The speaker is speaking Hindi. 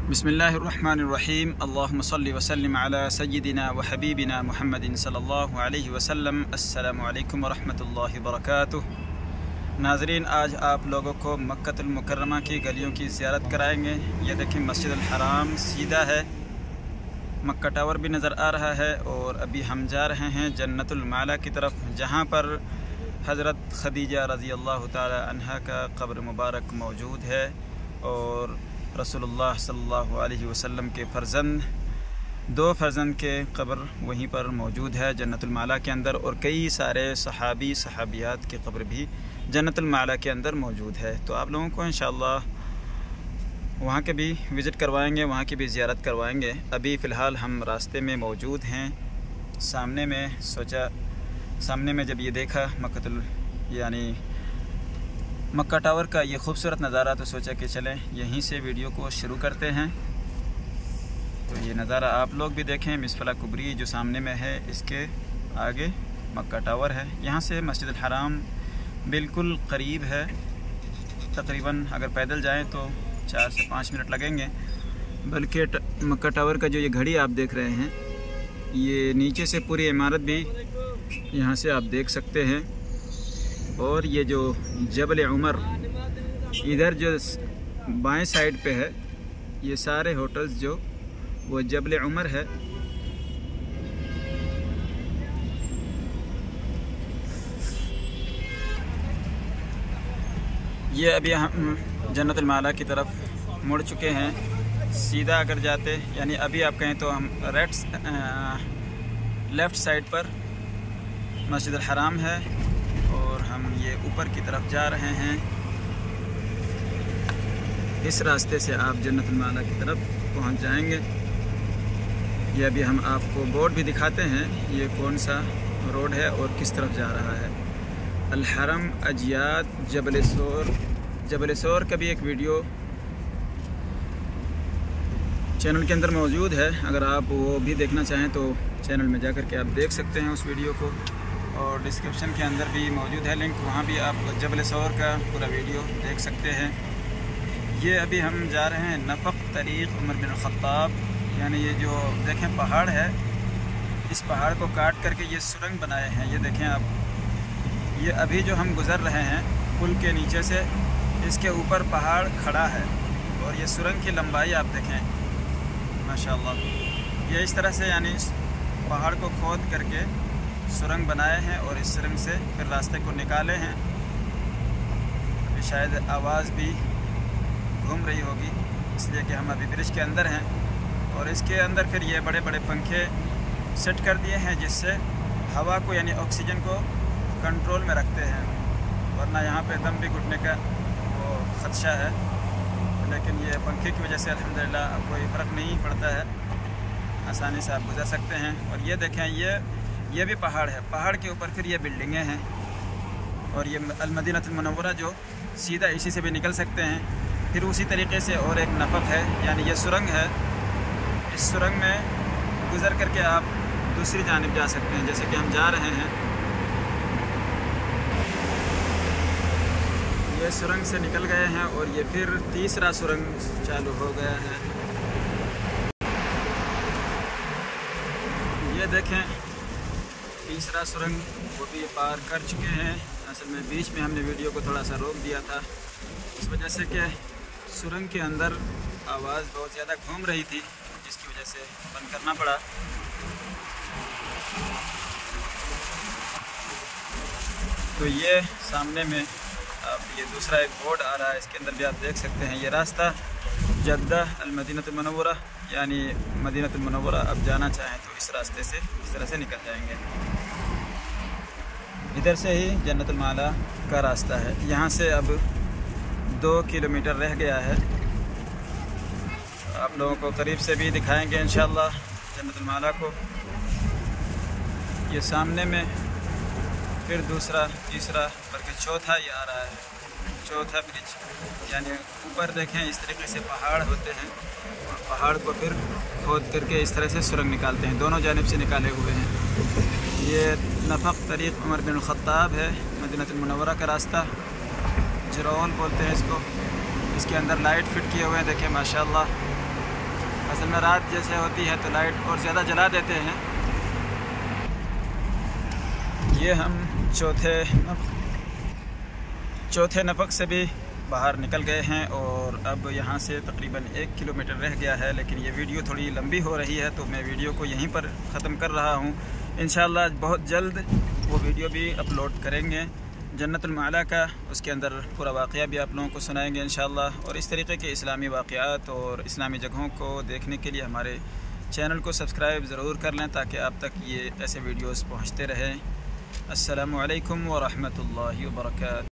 बिस्मिल्लाहिर्रहमानिर्रहीम। अल्लाहुम्मा सल्लि व सल्लिम अला सय्यिदिना व हबीबिना मुहम्मदिन सल्लल्लाहु अलैहि वसल्लम। अस्सलामु अलैकुम व रहमतुल्लाहि व बरकातुहू। नाज़रीन, आज आप लोगों को मक्कतुल मुकर्रमा की गलियों की ज़ियारत कराएंगे। ये देखें, मस्जिदुल हराम सीधा है, मक्का टावर भी नज़र आ रहा है और अभी हम जा रहे हैं जन्नतुल माला की तरफ, जहाँ पर हज़रत खदीजा रज़ी अल्लाह ताला अन्हा का क़ब्र मुबारक मौजूद है और रसूलुल्लाह सल्लल्लाहु अलैहि वसल्लम के दो फ़र्जंद के क़ब्र वहीं पर मौजूद है जन्नतुल माला के अंदर, और कई सारे सहाबी सहाबियात के क़ब्र भी जन्नतुल माला के अंदर मौजूद है। तो आप लोगों को इंशाअल्लाह वहाँ के भी विज़िट करवाएंगे, वहाँ की भी ज़ियारत करवाएंगे। अभी फ़िलहाल हम रास्ते में मौजूद हैं। सामने में जब ये देखा मक्का टावर का ये खूबसूरत नज़ारा, तो सोचा कि चलें यहीं से वीडियो को शुरू करते हैं। तो ये नज़ारा आप लोग भी देखें। मिसफला कुबरी जो सामने में है, इसके आगे मक्का टावर है। यहाँ से मस्जिदुल हराम बिल्कुल करीब है, तकरीबन अगर पैदल जाएं तो 4 से 5 मिनट लगेंगे। बल्कि मक्का टावर का जो ये घड़ी आप देख रहे हैं, ये नीचे से पूरी इमारत भी यहाँ से आप देख सकते हैं। और ये जो जबल उमर इधर जो बाएं साइड पे है, ये सारे होटल्स जो वो जबल उमर है। ये अभी हम जन्नतुल माला की तरफ मुड़ चुके हैं। सीधा अगर जाते, यानी अभी आप कहें तो हम लेफ़्ट साइड पर मस्जिदुल हराम है और हम ये ऊपर की तरफ जा रहे हैं। इस रास्ते से आप जन्नतुल माला की तरफ पहुंच जाएंगे। ये अभी हम आपको बोर्ड भी दिखाते हैं, ये कौन सा रोड है और किस तरफ जा रहा है। अल हरम अजियाद जबल सोर का भी एक वीडियो चैनल के अंदर मौजूद है। अगर आप वो भी देखना चाहें तो चैनल में जाकर के आप देख सकते हैं उस वीडियो को, और डिस्क्रिप्शन के अंदर भी मौजूद है लिंक, वहाँ भी आप जबल सौर का पूरा वीडियो देख सकते हैं। ये अभी हम जा रहे हैं नफ़क़ तरीक़ उमर बिन ख़त्ताब, यानी ये जो देखें पहाड़ है, इस पहाड़ को काट करके ये सुरंग बनाए हैं। ये देखें आप, ये अभी जो हम गुज़र रहे हैं पुल के नीचे से, इसके ऊपर पहाड़ खड़ा है और ये सुरंग की लंबाई आप देखें माशाअल्लाह। ये इस तरह से यानी पहाड़ को खोद करके सुरंग बनाए हैं और इस सुरंग से फिर रास्ते को निकाले हैं। अभी शायद आवाज़ भी घूम रही होगी, इसलिए कि हम अभी ब्रिज के अंदर हैं। और इसके अंदर फिर ये बड़े बड़े पंखे सेट कर दिए हैं, जिससे हवा को यानी ऑक्सीजन को कंट्रोल में रखते हैं, वरना यहाँ पे दम भी घुटने का वो ख़दशा है। लेकिन ये पंखे की वजह से अल्हम्दुलिल्लाह कोई फ़र्क नहीं पड़ता है, आसानी से आप गुजर सकते हैं। और ये देखें, ये भी पहाड़ है, पहाड़ के ऊपर फिर ये बिल्डिंगें हैं। और ये अल मदीनतुल मुनव्वरा जो सीधा इसी से भी निकल सकते हैं। फिर उसी तरीके से और एक नफ़क़ है, यानी ये सुरंग है, इस सुरंग में गुज़र करके आप दूसरी जानिब जा सकते हैं, जैसे कि हम जा रहे हैं। ये सुरंग से निकल गए हैं और ये फिर तीसरा सुरंग चालू हो गया है। ये देखें, तीसरा सुरंग वो भी पार कर चुके हैं। असल में बीच में हमने वीडियो को थोड़ा सा रोक दिया था, इस वजह से कि सुरंग के अंदर आवाज़ बहुत ज़्यादा घूम रही थी, जिसकी वजह से बंद करना पड़ा। तो ये सामने में अब ये दूसरा एक बोर्ड आ रहा है, इसके अंदर भी आप देख सकते हैं। ये रास्ता जद्दा अल मदीनतुल मुनव्वरा, यानी मदीनतुल मुनव्वरा अब जाना चाहें तो इस रास्ते से इस तरह से निकल जाएंगे। इधर से ही जन्नतुल माला का रास्ता है। यहाँ से अब 2 किलोमीटर रह गया है। आप लोगों को करीब से भी दिखाएंगे इंशाअल्लाह जन्नतुल माला को। ये सामने में फिर दूसरा, तीसरा, बल्कि चौथा ये आ रहा है, चौथा ब्रिज। यानी ऊपर देखें, इस तरीके से पहाड़ होते हैं और पहाड़ को फिर खोद करके इस तरह से सुरंग निकालते हैं, दोनों जानिब से निकाले हुए हैं। ये नफ़क़ तरीक़ उमर बिन ख़त्ताब है, मदीनतुल मुनव्वरा का रास्ता, जरौल बोलते हैं इसको। इसके अंदर लाइट फिट किए हुए हैं, देखें माशाअल्लाह। असल में रात जैसे होती है तो लाइट और ज़्यादा जला देते हैं। ये हम चौथे नफक से भी बाहर निकल गए हैं और अब यहाँ से तकरीबन 1 किलोमीटर रह गया है, लेकिन ये वीडियो थोड़ी लंबी हो रही है तो मैं वीडियो को यहीं पर ख़त्म कर रहा हूँ। इंशाअल्लाह बहुत जल्द वो वीडियो भी अपलोड करेंगे जन्नतुल माला का, उसके अंदर पूरा वाक़या भी आप लोगों को सुनाएंगे इंशाअल्लाह। और इस तरीके के इस्लामी वाक़यात और इस्लामी जगहों को देखने के लिए हमारे चैनल को सब्सक्राइब ज़रूर कर लें ताकि आप तक ये ऐसे वीडियोज़ पहुँचते रहें। अस्सलामु अलैकुम व रहमतुल्लाहि व बरकातहू।